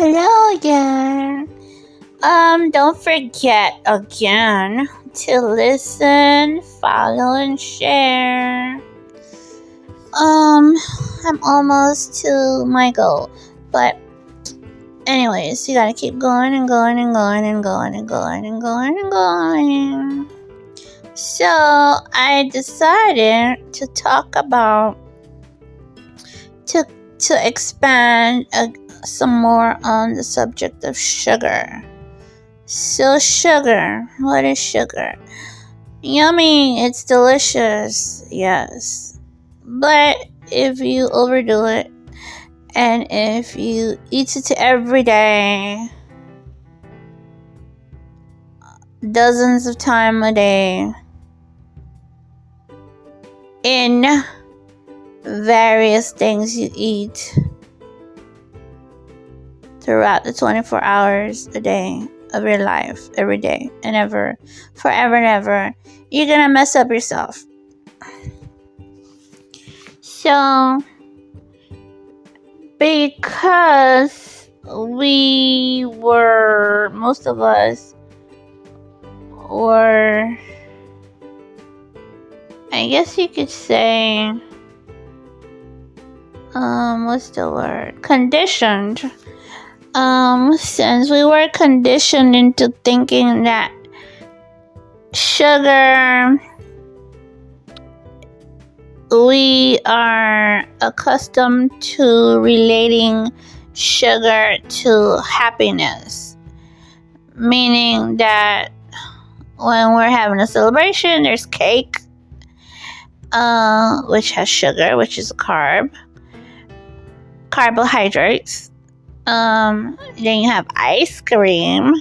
Hello again. Don't forget again to listen, follow, and share. I'm almost to my goal, but anyways, you gotta keep going and going and going and going and going and going and going. So I decided to talk about to expand some more on the subject of sugar. So sugar, what is sugar? Yummy, it's delicious, yes. But if you overdo it, and if you eat it every day, dozens of times a day, in various things you eat throughout the 24 hours a day of your life, every day and ever, forever and ever, you're gonna mess up yourself. So, because most of us were, I guess you could say, what's the word? Conditioned. Since we were conditioned into thinking that sugar, we are accustomed to relating sugar to happiness. Meaning that when we're having a celebration, there's cake, which has sugar, which is a carbohydrates. Then you have ice cream.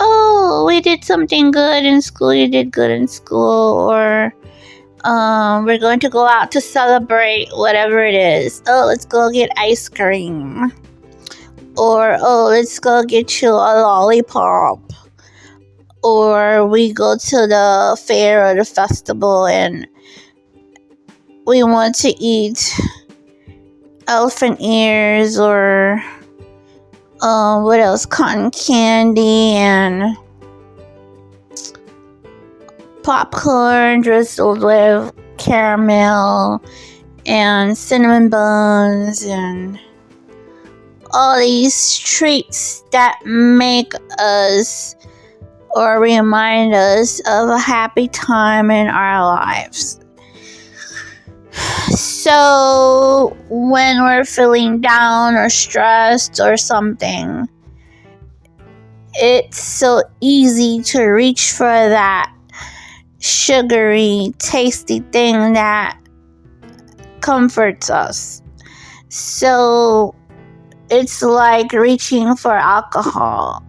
Oh, we did something good in school. You did good in school. Or we're going to go out to celebrate whatever it is. Oh, let's go get ice cream. Or, oh, let's go get you a lollipop. Or we go to the fair or the festival and we want to eat elephant ears or what else? Cotton candy and popcorn drizzled with caramel and cinnamon buns and all these treats that make us or remind us of a happy time in our lives. So when we're feeling down or stressed or something, it's so easy to reach for that sugary, tasty thing that comforts us. So it's like reaching for alcohol.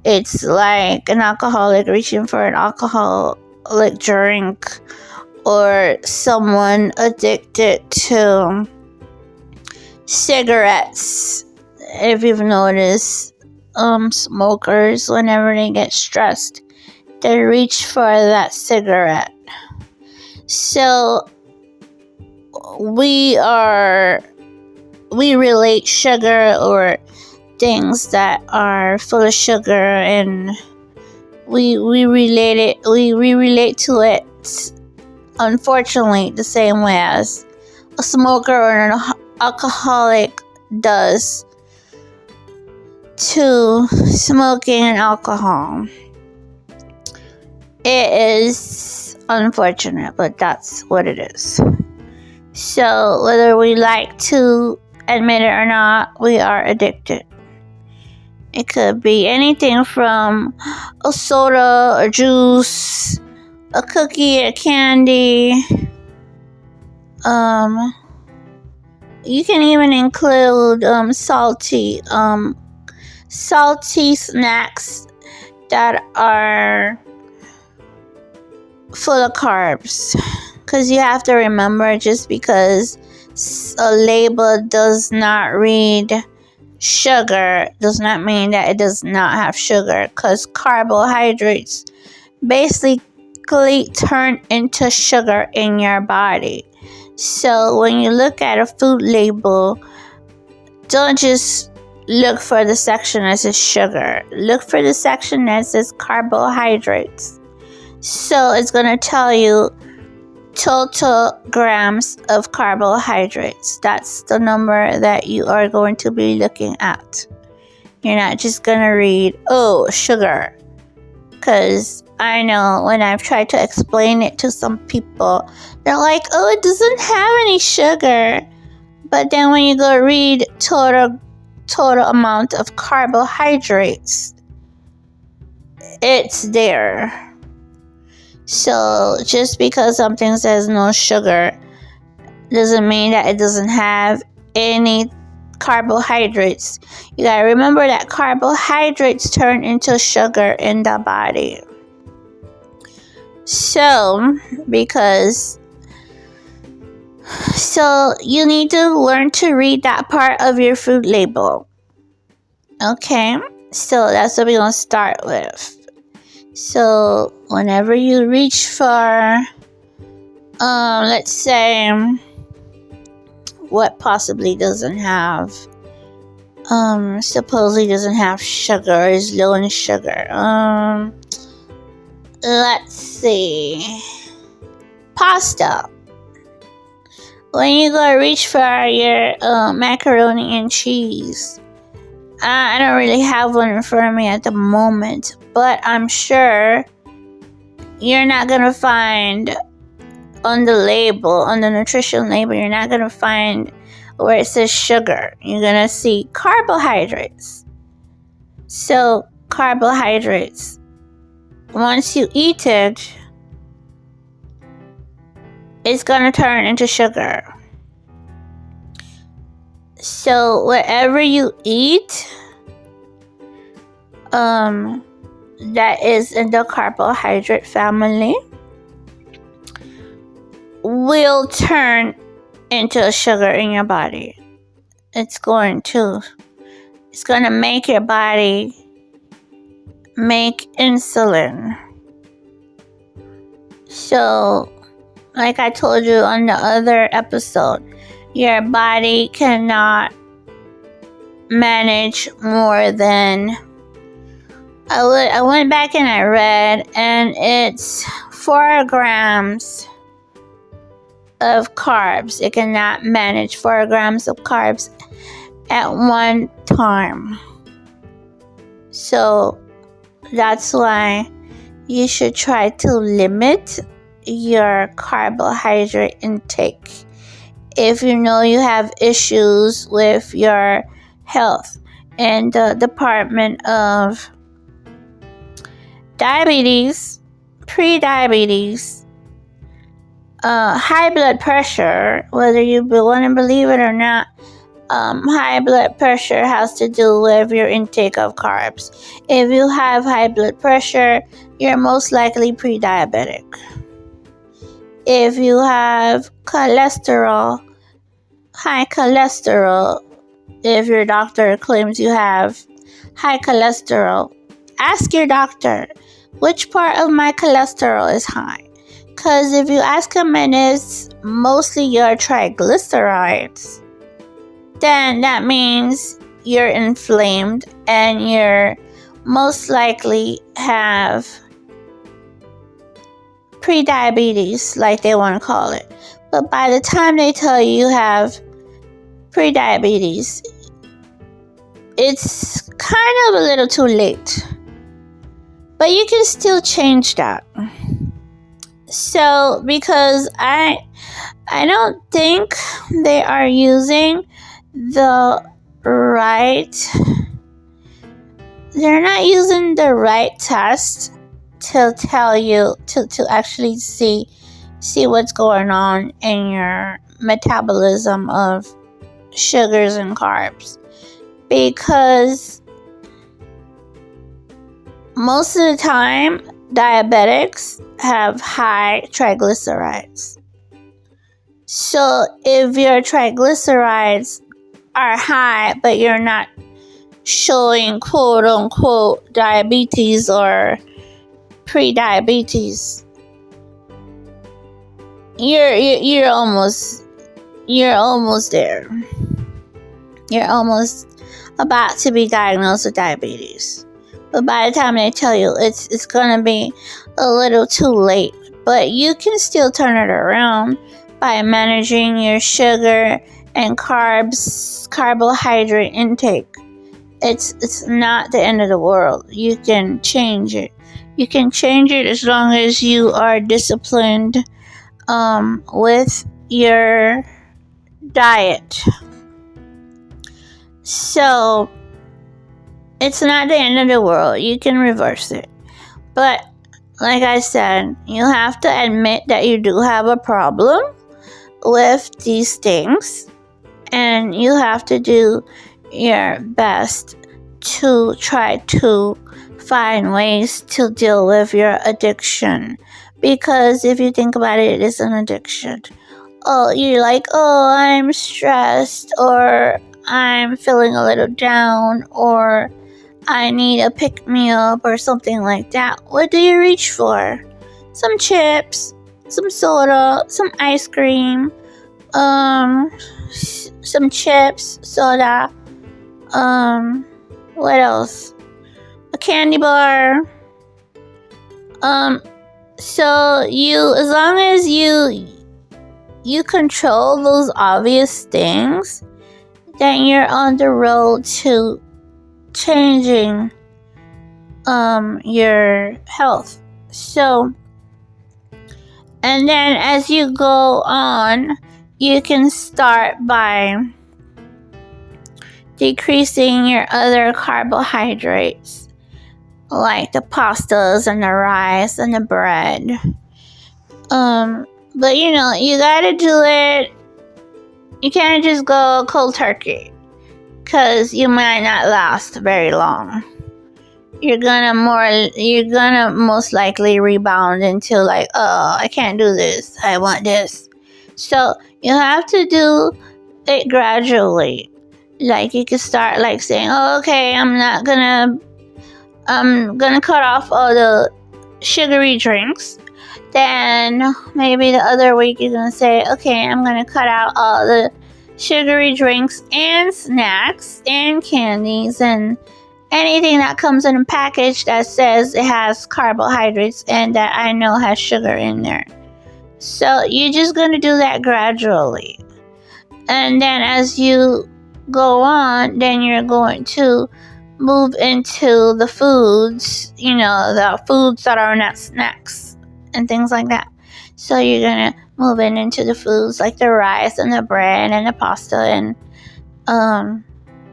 It's like an alcoholic reaching for an alcoholic drink. Or someone addicted to cigarettes. If you've noticed, smokers, whenever they get stressed, they reach for that cigarette. So we relate sugar or things that are full of sugar, and we relate to it, unfortunately, the same way as a smoker or an alcoholic does to smoking and alcohol. It is unfortunate, but that's what it is. So whether we like to admit it or not, we are addicted. It could be anything from a soda, a juice, a cookie, a candy. You can even include salty snacks that are full of carbs. Because you have to remember, just because a label does not read sugar does not mean that it does not have sugar. Because carbohydrates basically turn into sugar in your body. So when you look at a food label, don't just look for the section that says sugar. Look for the section that says carbohydrates. So it's going to tell you total grams of carbohydrates. That's the number that you are going to be looking at. You're not just going to read, oh, sugar. Because I know when I've tried to explain it to some people, they're like, oh, it doesn't have any sugar. But then when you go read total amount of carbohydrates, it's there. So just because something says no sugar doesn't mean that it doesn't have any carbohydrates. You gotta remember that carbohydrates turn into sugar in the body. So you need to learn to read that part of your food label. Okay, so that's what we're gonna start with. So whenever you reach for, let's say, what possibly doesn't have, supposedly doesn't have sugar, is low in sugar. Let's see, pasta. When you go reach for your macaroni and cheese, I don't really have one in front of me at the moment, but I'm sure you're not going to find on the label, on the nutrition label, you're not going to find where it says sugar. You're going to see carbohydrates. So carbohydrates, once you eat it, it's going to turn into sugar. So whatever you eat, that is in the carbohydrate family, will turn into sugar in your body. It's going to make your body make insulin. So, like I told you on the other episode, your body cannot manage more than, I went back and I read, and it's 4 grams of carbs. It cannot manage 4 grams of carbs at one time. So that's why you should try to limit your carbohydrate intake if you know you have issues with your health. And the Department of Diabetes, pre-diabetes, high blood pressure, whether you want to believe it or not, high blood pressure has to do with your intake of carbs. If you have high blood pressure, you're most likely pre-diabetic. If you have cholesterol, high cholesterol, if your doctor claims you have high cholesterol, ask your doctor, which part of my cholesterol is high? Because if you ask him and it's mostly your triglycerides, then that means you're inflamed and you're most likely have pre-diabetes, like they want to call it. But by the time they tell you have pre-diabetes, it's kind of a little too late. But you can still change that. So, because I don't think they are using they're not using the right test to tell you to actually see what's going on in your metabolism of sugars and carbs, because most of the time diabetics have high triglycerides. So if your triglycerides are high but you're not showing quote unquote diabetes or pre-diabetes, you're almost there. You're almost about to be diagnosed with diabetes. But by the time they tell you, it's going to be a little too late. But you can still turn it around by managing your sugar and carbohydrate intake. It's not the end of the world. You can change it. You can change it as long as you are disciplined with your diet. So it's not the end of the world. You can reverse it. But like I said, you have to admit that you do have a problem with these things, and you have to do your best to try to find ways to deal with your addiction. Because if you think about it, it is an addiction. Oh, you're like, oh, I'm stressed, or I'm feeling a little down, or I need a pick-me-up or something like that. What do you reach for? Some chips, some soda, some ice cream, some chips, soda, what else? A candy bar. So as long as you control those obvious things, then you're on the road to changing your health. So, and then as you go on, you can start by decreasing your other carbohydrates, like the pastas and the rice and the bread. But you gotta do it. You can't just go cold turkey, because you might not last very long. You're gonna most likely rebound into like, oh, I can't do this, I want this. So you have to do it gradually. Like you can start like saying, oh, okay, I'm gonna cut off all the sugary drinks. Then maybe the other week you're gonna say, okay, I'm gonna cut out all the sugary drinks and snacks and candies and anything that comes in a package that says it has carbohydrates and that I know has sugar in there. So you're just going to do that gradually. And then as you go on, then you're going to move into the foods, the foods that are not snacks and things like that. So you're going to move into the foods like the rice and the bread and the pasta and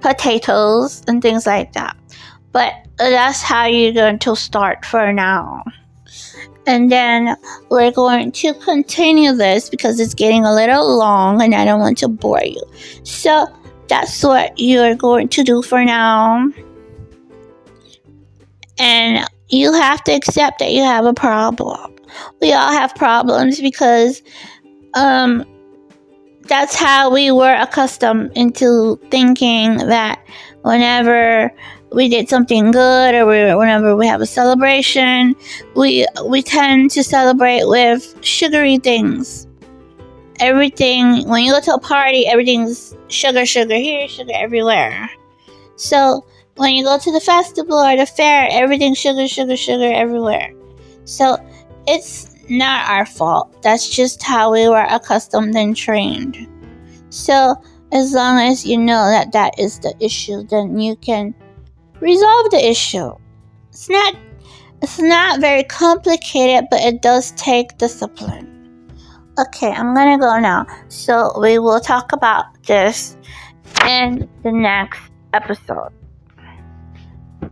potatoes and things like that. But that's how you're going to start for now. And then we're going to continue this because it's getting a little long and I don't want to bore you. So that's what you're going to do for now. And you have to accept that you have a problem. We all have problems because that's how we were accustomed into thinking that whenever we did something good or whenever we have a celebration, we tend to celebrate with sugary things. Everything, when you go to a party, everything's sugar here, sugar everywhere. So when you go to the festival or the fair, everything's sugar everywhere. So it's not our fault. That's just how we were accustomed and trained. So as long as you know that is the issue, then you can resolve the issue. It's not very complicated, but it does take discipline. Okay, I'm gonna go now. So we will talk about this in the next episode.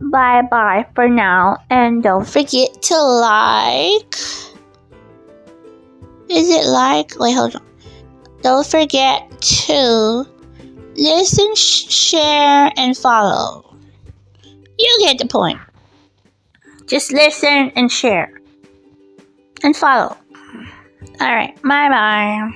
Bye for now, and don't forget to like. Is it like? Wait, hold on. Don't forget to listen, share, and follow. You get the point. Just listen and share and follow. All right, bye.